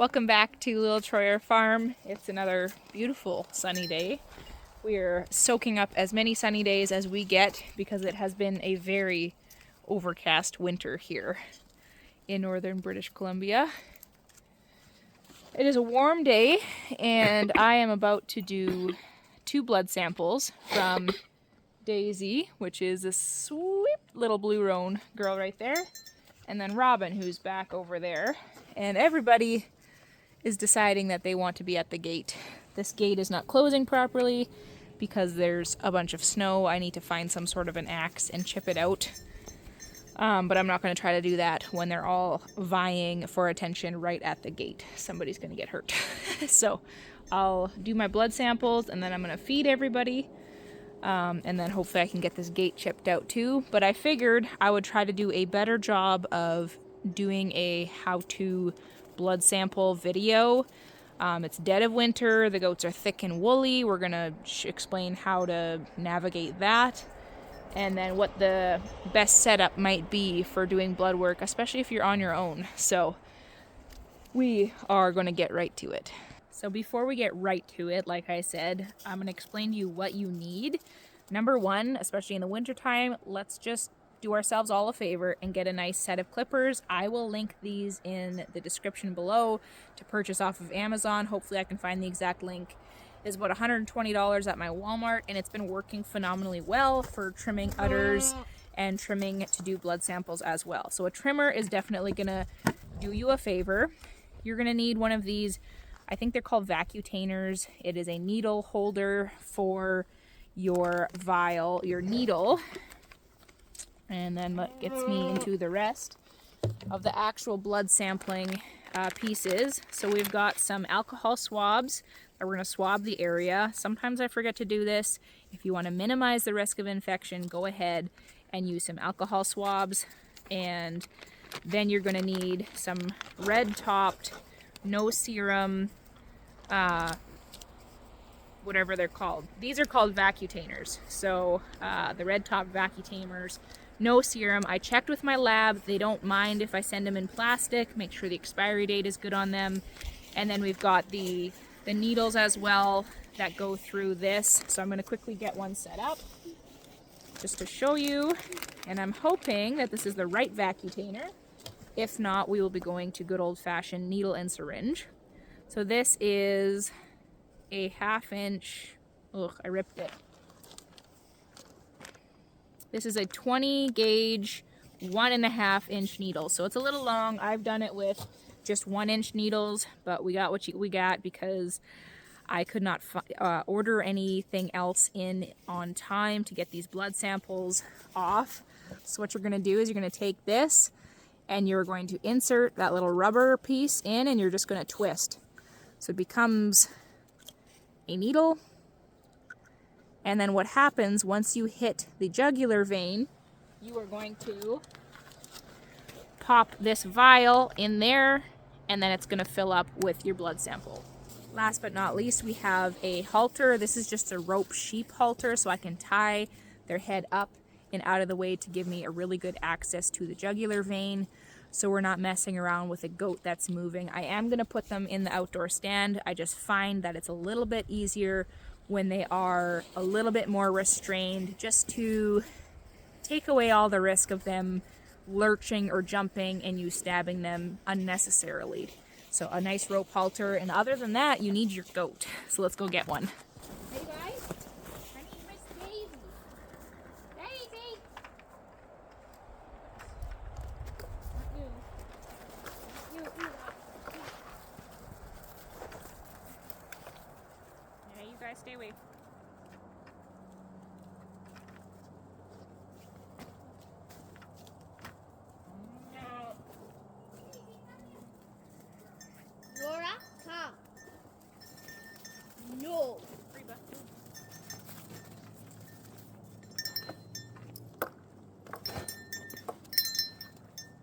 Welcome back to Little Troyer Farm. It's another beautiful sunny day. We're soaking up as many sunny days as we get because it has been a very overcast winter here in northern British Columbia. It is a warm day and I am about to do 2 blood samples from Daisy, which is a sweet little blue roan girl right there, and then Robin, who's back over there. And everybody is deciding that they want to be at the gate. This gate is not closing properly because there's a bunch of snow. I need to find some sort of an axe and chip it out. But I'm not going to try to do that when they're all vying for attention right at the gate. Somebody's going to get hurt. So I'll do my blood samples and then I'm going to feed everybody. And then hopefully I can get this gate chipped out too. But I figured I would try to do a better job of doing a how-to blood sample video. It's dead of winter, the goats are thick and woolly. We're gonna explain how to navigate that and then what the best setup might be for doing blood work, especially if you're on your own. So we are gonna get right to it. So before we get right to it, like I said, I'm gonna explain to you what you need. Number one, especially in the wintertime, let's just do ourselves all a favor and get a nice set of clippers. I will link these in the description below to purchase off of Amazon. Hopefully I can find the exact link. It's about $120 at my Walmart, and it's been working phenomenally well for trimming udders and trimming to do blood samples as well. So a trimmer is definitely gonna do you a favor. You're gonna need one of these, I think they're called vacutainers. It is a needle holder for your vial, your needle. And then that gets me into the rest of the actual blood sampling pieces. So we've got some alcohol swabs that we're going to swab the area. Sometimes I forget to do this. If you want to minimize the risk of infection, go ahead and use some alcohol swabs. And then you're going to need some red-topped, no serum, whatever they're called. These are called vacutainers. So the red-topped vacutainers, no serum. I checked with my lab. They don't mind if I send them in plastic. Make sure the expiry date is good on them. And then we've got the needles as well that go through this. So I'm going to quickly get one set up just to show you. And I'm hoping that this is the right vacutainer. If not, we will be going to good old-fashioned needle and syringe. So this is a 1/2 inch. Ugh, I ripped it. This is a 20 gauge, 1.5 inch needle. So it's a little long. I've done it with just 1 inch needles, but we got what we got because I could not order anything else in on time to get these blood samples off. So what you're gonna do is you're gonna take this and you're going to insert that little rubber piece in and you're just gonna twist. So it becomes a needle. And then what happens once you hit the jugular vein, you are going to pop this vial in there and then it's going to fill up with your blood sample. Last but not least, we have a halter. This is just a rope sheep halter so I can tie their head up and out of the way to give me a really good access to the jugular vein so we're not messing around with a goat that's moving. I am going to put them in the outdoor stand. I just find that it's a little bit easier when they are a little bit more restrained, just to take away all the risk of them lurching or jumping and you stabbing them unnecessarily. So a nice rope halter, and other than that, you need your goat. So let's go get one. Hey guys, I need Miss Daisy. Daisy! You. Yeah, you guys stay away. Laura, come. No. Reba.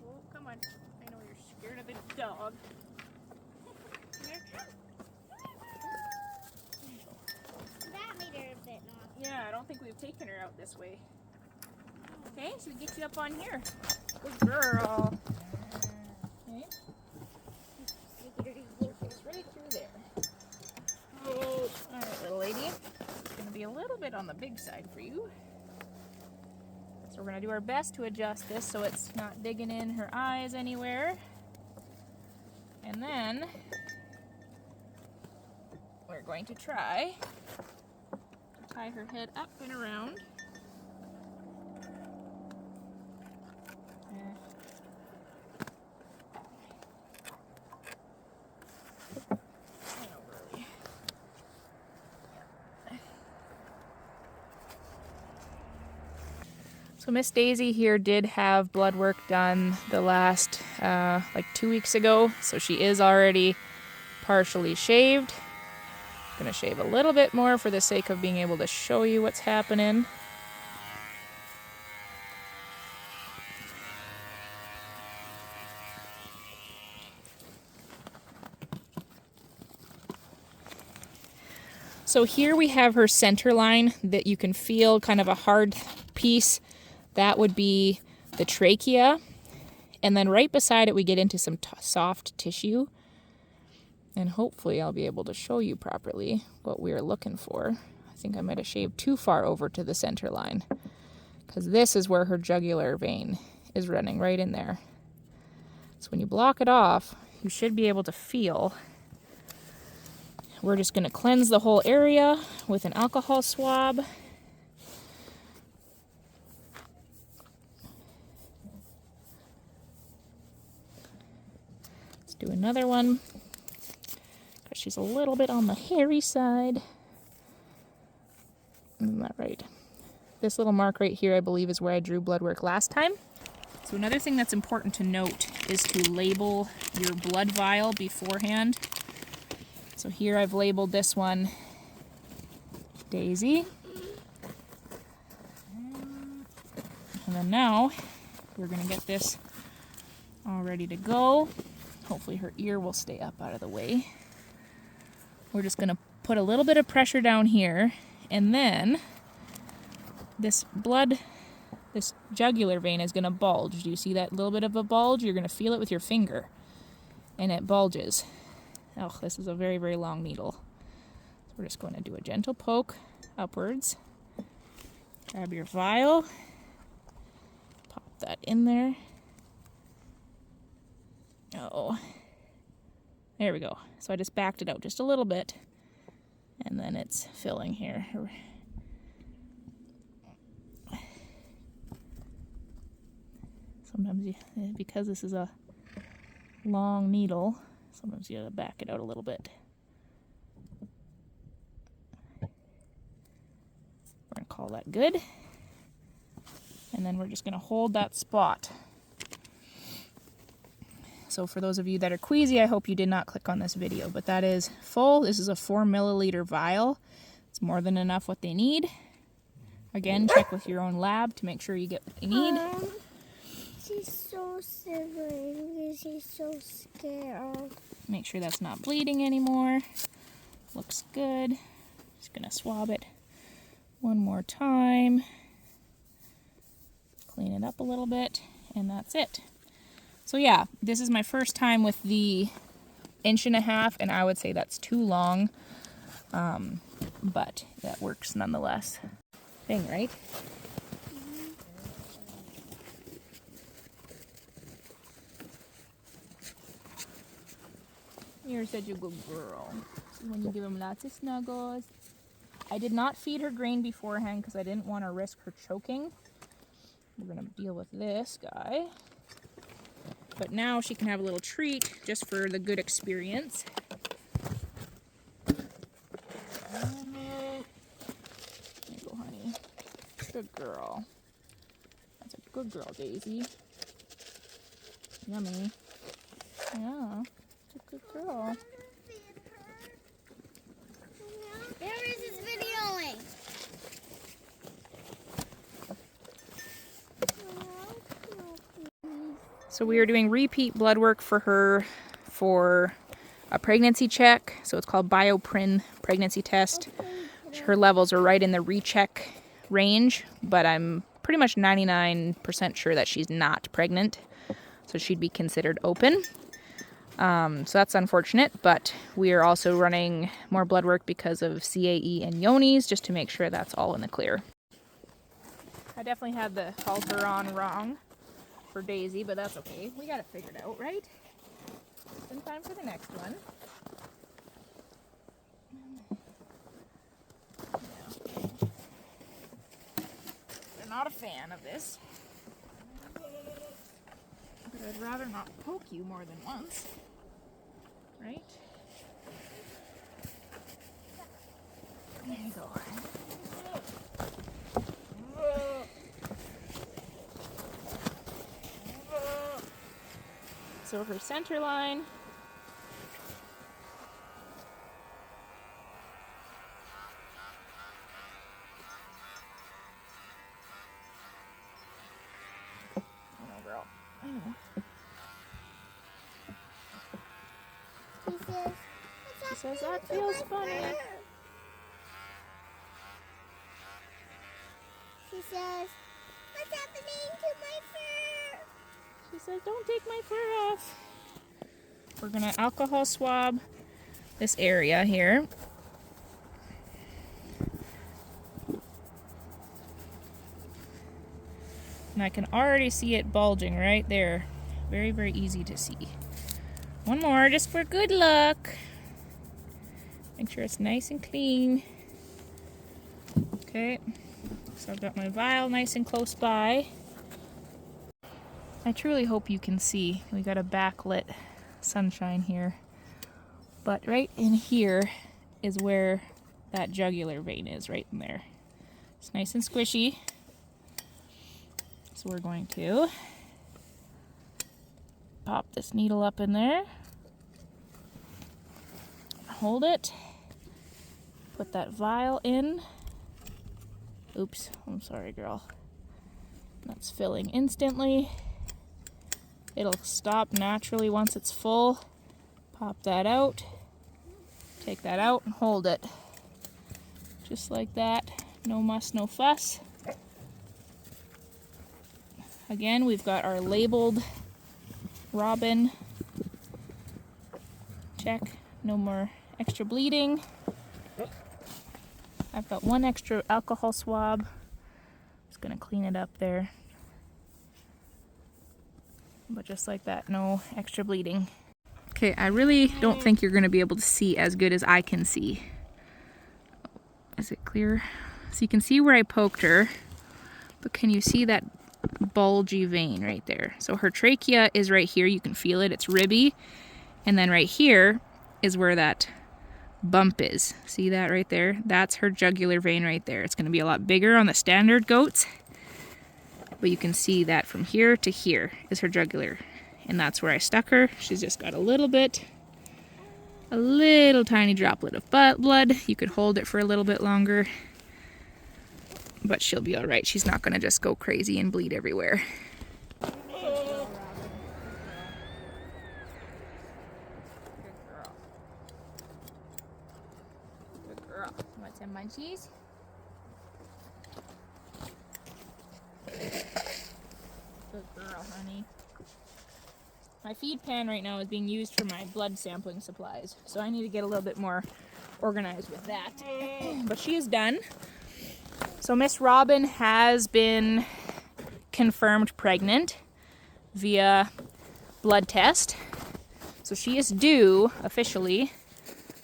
Oh, come on. I know you're scared of the dog. That made her a bit naughty. Yeah, I don't think we've taken her out this way. Okay, so we get you up on here. Good girl. Okay. Look at her. bit on the big side for you. So we're going to do our best to adjust this so it's not digging in her eyes anywhere. And then we're going to try to tie her head up and around. So Miss Daisy here did have blood work done the last, like 2 weeks ago. So she is already partially shaved. I'm gonna shave a little bit more for the sake of being able to show you what's happening. So here we have her center line that you can feel, kind of a hard piece. That would be the trachea. And then right beside it we get into some soft tissue. And hopefully I'll be able to show you properly what we're looking for. I think I might have shaved too far over to the center line, because this is where her jugular vein is running, right in there. So when you block it off, you should be able to feel. We're just going to cleanse the whole area with an alcohol swab. Let's do another one, because she's a little bit on the hairy side. Isn't that right? This little mark right here, I believe, is where I drew blood work last time. So another thing that's important to note is to label your blood vial beforehand. So here I've labeled this one Daisy. And then now we're going to get this all ready to go. Hopefully her ear will stay up out of the way. We're just going to put a little bit of pressure down here, and then this jugular vein is going to bulge. Do you see that little bit of a bulge? You're going to feel it with your finger, and it bulges. Oh, this is a very, very long needle. So we're just going to do a gentle poke upwards. Grab your vial. Pop that in there. Oh, there we go. So I just backed it out just a little bit, and then it's filling here. Sometimes you, because this is a long needle, sometimes you gotta back it out a little bit. We're gonna call that good. And then we're just gonna hold that spot. So for those of you that are queasy, I hope you did not click on this video, but that is full. This is a 4 milliliter vial. It's more than enough what they need. Again, check with your own lab to make sure you get what they need. She's so shivering. She's so scared. Make sure that's not bleeding anymore. Looks good. Just gonna swab it one more time. Clean it up a little bit, and that's it. So yeah, this is my first time with the 1.5 inch, and I would say that's too long, but that works nonetheless. Thing, right? You're such a good girl. When you give him lots of snuggles. I did not feed her grain beforehand because I didn't want to risk her choking. We're going to deal with this guy. But now she can have a little treat just for the good experience. There you go, honey. Good girl. That's a good girl, Daisy. Yummy. Yeah, it's a good girl. Where is this videoing? So we are doing repeat blood work for her for a pregnancy check. So it's called Bioprin pregnancy test. Her levels are right in the recheck range, but I'm pretty much 99% sure that she's not pregnant. So she'd be considered open. So that's unfortunate, but we are also running more blood work because of CAE and Johnes, just to make sure that's all in the clear. I definitely had the halter on wrong for Daisy, but that's okay. We got it figured out, right? Just in time for the next one. Yeah. They're not a fan of this. But I'd rather not poke you more than once. Right? There you go. So her center line. Oh no, girl. I know. She says that feels funny. She says, what's happening to my fur? She says, don't take my fur off. We're gonna alcohol swab this area here. And I can already see it bulging right there. Very, very easy to see. One more, just for good luck. Make sure it's nice and clean. Okay, so I've got my vial nice and close by. I truly hope you can see. We got a backlit sunshine here. But right in here is where that jugular vein is, right in there. It's nice and squishy. So we're going to pop this needle up in there. Hold it. Put that vial in. Oops, I'm sorry, girl. That's filling instantly. It'll stop naturally once it's full. Pop that out. Take that out and hold it. Just like that. No muss, no fuss. Again, we've got our labeled Robin. Check. No more extra bleeding. I've got one extra alcohol swab. Just gonna clean it up there. But just like that, no extra bleeding. Okay, I really don't think you're gonna be able to see as good as I can see. Is it clear? So you can see where I poked her, but can you see that bulgy vein right there? So her trachea is right here, you can feel it, it's ribby. And then right here is where that bump is. See that right there? That's her jugular vein right there. It's gonna be a lot bigger on the standard goats, but you can see that from here to here is her jugular. And that's where I stuck her. She's just got a little tiny droplet of blood. You could hold it for a little bit longer, but she'll be all right. She's not gonna just go crazy and bleed everywhere. Good girl. Want some munchies? Good girl, honey. My feed pan right now is being used for my blood sampling supplies, so I need to get a little bit more organized with that. But she is done. So Miss Robin has been confirmed pregnant via blood test. So she is due officially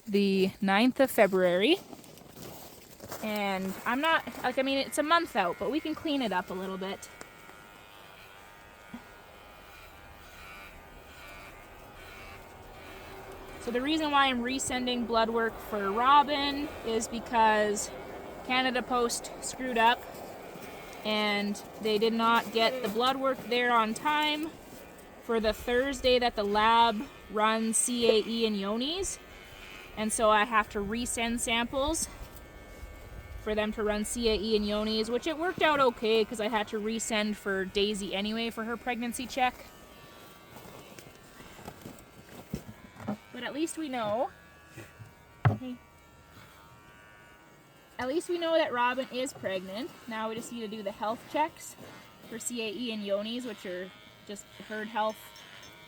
the 9th of February. And I'm not, like, I mean, it's a month out, but we can clean it up a little bit. So the reason why I'm resending blood work for Robin is because Canada Post screwed up and they did not get the blood work there on time for the Thursday that the lab runs CAE and Johnes. And so I have to resend samples for them to run CAE and Johnes, which it worked out okay because I had to resend for Daisy anyway for her pregnancy check. But at least we know. At least we know that Robin is pregnant. Now we just need to do the health checks for CAE and Johnes, which are just herd health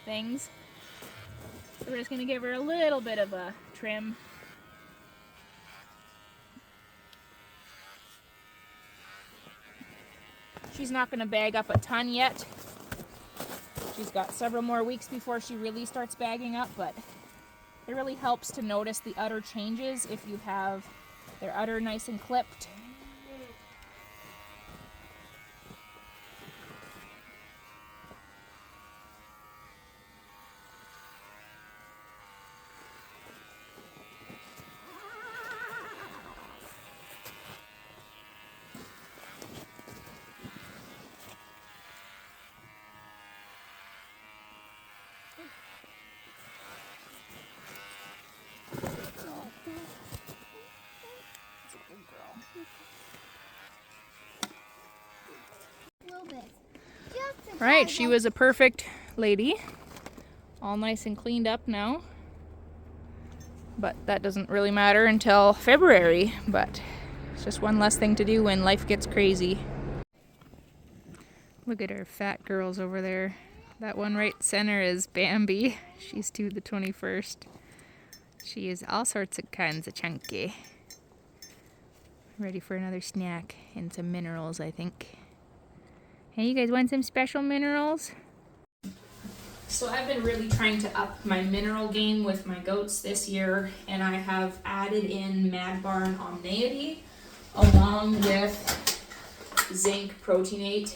things. So we're just going to give her a little bit of a trim. She's not going to bag up a ton yet. She's got several more weeks before she really starts bagging up, but it really helps to notice the udder changes if you have their udder nice and clipped. Right, she was a perfect lady. All nice and cleaned up now. But that doesn't really matter until February. But it's just one less thing to do when life gets crazy. Look at our fat girls over there. That one right center is Bambi. She's due the 21st. She is all sorts of kinds of chunky. Ready for another snack and some minerals, I think. Hey, you guys want some special minerals? So I've been really trying to up my mineral game with my goats this year, and I have added in Mad Barn Omneity along with zinc proteinate.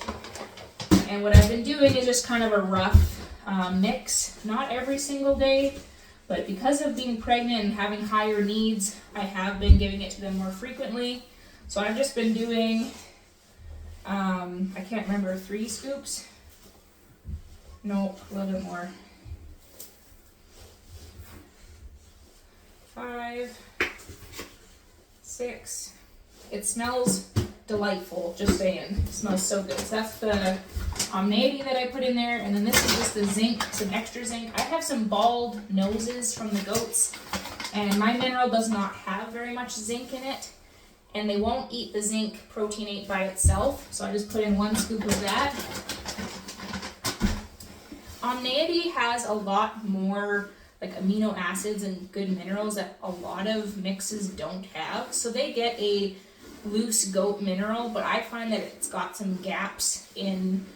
And what I've been doing is just kind of a rough mix, not every single day, but because of being pregnant and having higher needs, I have been giving it to them more frequently. So I've just been doing, I can't remember, 3 scoops? No, a little bit more. 5, 6. It smells delightful, just saying. It smells so good. So that's the Omneity that I put in there, and then this is just the zinc, some extra zinc. I have some bald noses from the goats, and my mineral does not have very much zinc in it, and they won't eat the zinc proteinate by itself, so I just put in 1 scoop of that. Omneity has a lot more like amino acids and good minerals that a lot of mixes don't have, so they get a loose goat mineral, but I find that it's got some gaps in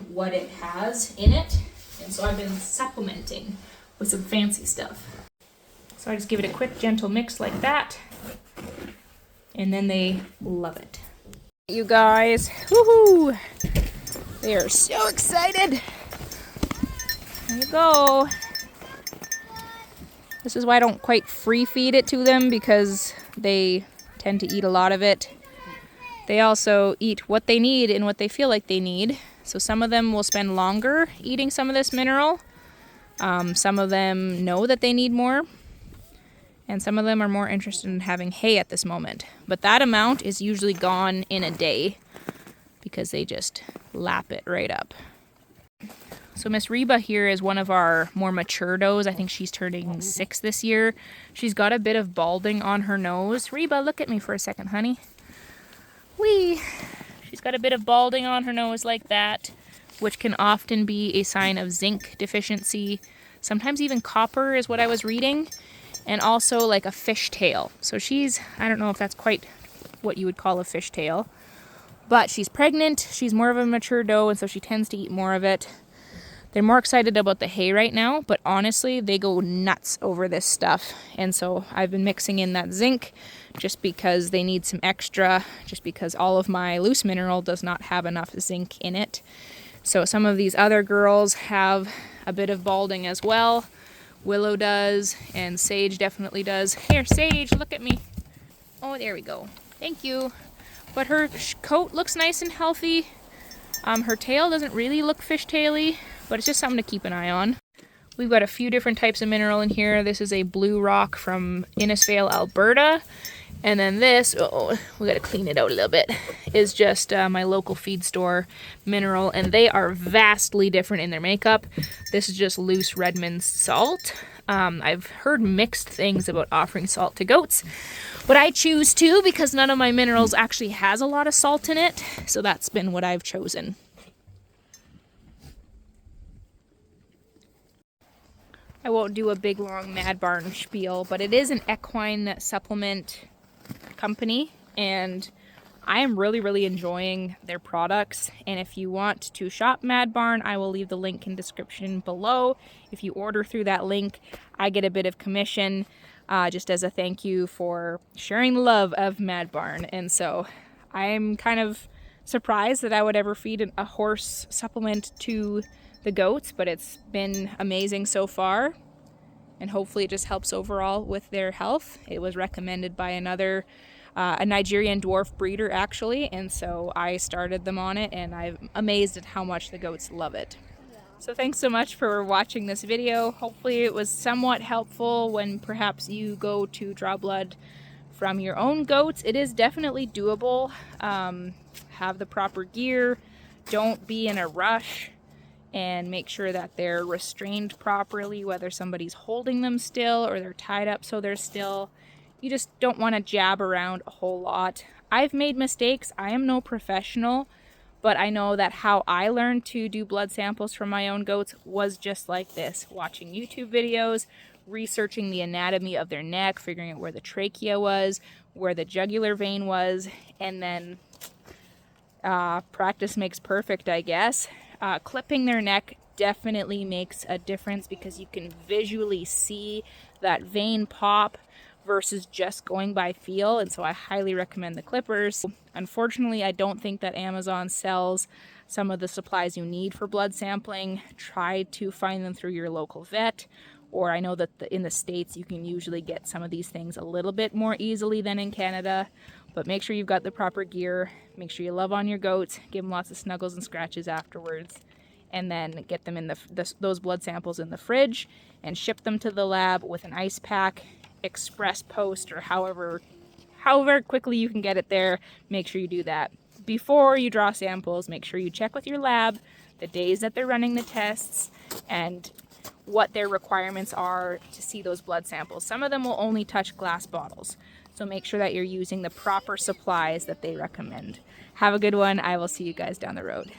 what it has in it, and so I've been supplementing with some fancy stuff. So I just give it a quick gentle mix like that, and then they love it. You guys, woohoo! They are so excited. There you go. This is why I don't quite free feed it to them, because they tend to eat a lot of it. They also eat what they need and what they feel like they need. So some of them will spend longer eating some of this mineral. Some of them know that they need more. And some of them are more interested in having hay at this moment. But that amount is usually gone in a day because they just lap it right up. So Miss Reba here is one of our more mature does. I think she's turning 6 this year. She's got a bit of balding on her nose. Reba, look at me for a second, honey. Whee! She's got a bit of balding on her nose like that, which can often be a sign of zinc deficiency. Sometimes even copper is what I was reading. And also like a fishtail. So she's, I don't know if that's quite what you would call a fishtail, but she's pregnant. She's more of a mature doe, and so she tends to eat more of it. They're more excited about the hay right now, but honestly, they go nuts over this stuff. And so I've been mixing in that zinc just because they need some extra, just because all of my loose mineral does not have enough zinc in it. So some of these other girls have a bit of balding as well. Willow does, and Sage definitely does. Here, Sage, look at me. Oh, there we go. Thank you. But her coat looks nice and healthy. Her tail doesn't really look fishtaily, but it's just something to keep an eye on. We've got a few different types of mineral in here. This is a blue rock from Innisfail, Alberta. And then this, we gotta clean it out a little bit, is just my local feed store mineral, and they are vastly different in their makeup. This is just loose Redmond salt. I've heard mixed things about offering salt to goats, but I choose to because none of my minerals actually has a lot of salt in it, so that's been what I've chosen. I won't do a big long Mad Barn spiel, but it is an equine supplement company, and I am really enjoying their products. And if you want to shop Mad Barn, I will leave the link in description below. If you order through that link, I get a bit of commission just as a thank you for sharing the love of Mad Barn. And so I'm kind of surprised that I would ever feed a horse supplement to the goats, but it's been amazing so far. And hopefully it just helps overall with their health. It was recommended by a Nigerian dwarf breeder actually, and so I started them on it, and I'm amazed at how much the goats love it. So thanks so much for watching this video. Hopefully it was somewhat helpful when perhaps you go to draw blood from your own goats. It is definitely doable. Have the proper gear, don't be in a rush, and make sure that they're restrained properly, whether somebody's holding them still or they're tied up so they're still. You just don't want to jab around a whole lot. I've made mistakes. I am no professional, but I know that how I learned to do blood samples from my own goats was just like this, watching YouTube videos, researching the anatomy of their neck, figuring out where the trachea was, where the jugular vein was, and then practice makes perfect, I guess. Clipping their neck definitely makes a difference because you can visually see that vein pop versus just going by feel, and so I highly recommend the clippers. Unfortunately, I don't think that Amazon sells some of the supplies you need for blood sampling. Try to find them through your local vet, or I know that in the States you can usually get some of these things a little bit more easily than in Canada, but make sure you've got the proper gear. Make sure you love on your goats, give them lots of snuggles and scratches afterwards, and then get them in those blood samples in the fridge and ship them to the lab with an ice pack, express post, or however quickly you can get it there. Make sure you do that. Before you draw samples, make sure you check with your lab the days that they're running the tests and what their requirements are to see those blood samples. Some of them will only touch glass bottles, so make sure that you're using the proper supplies that they recommend. Have a good one. I will see you guys down the road.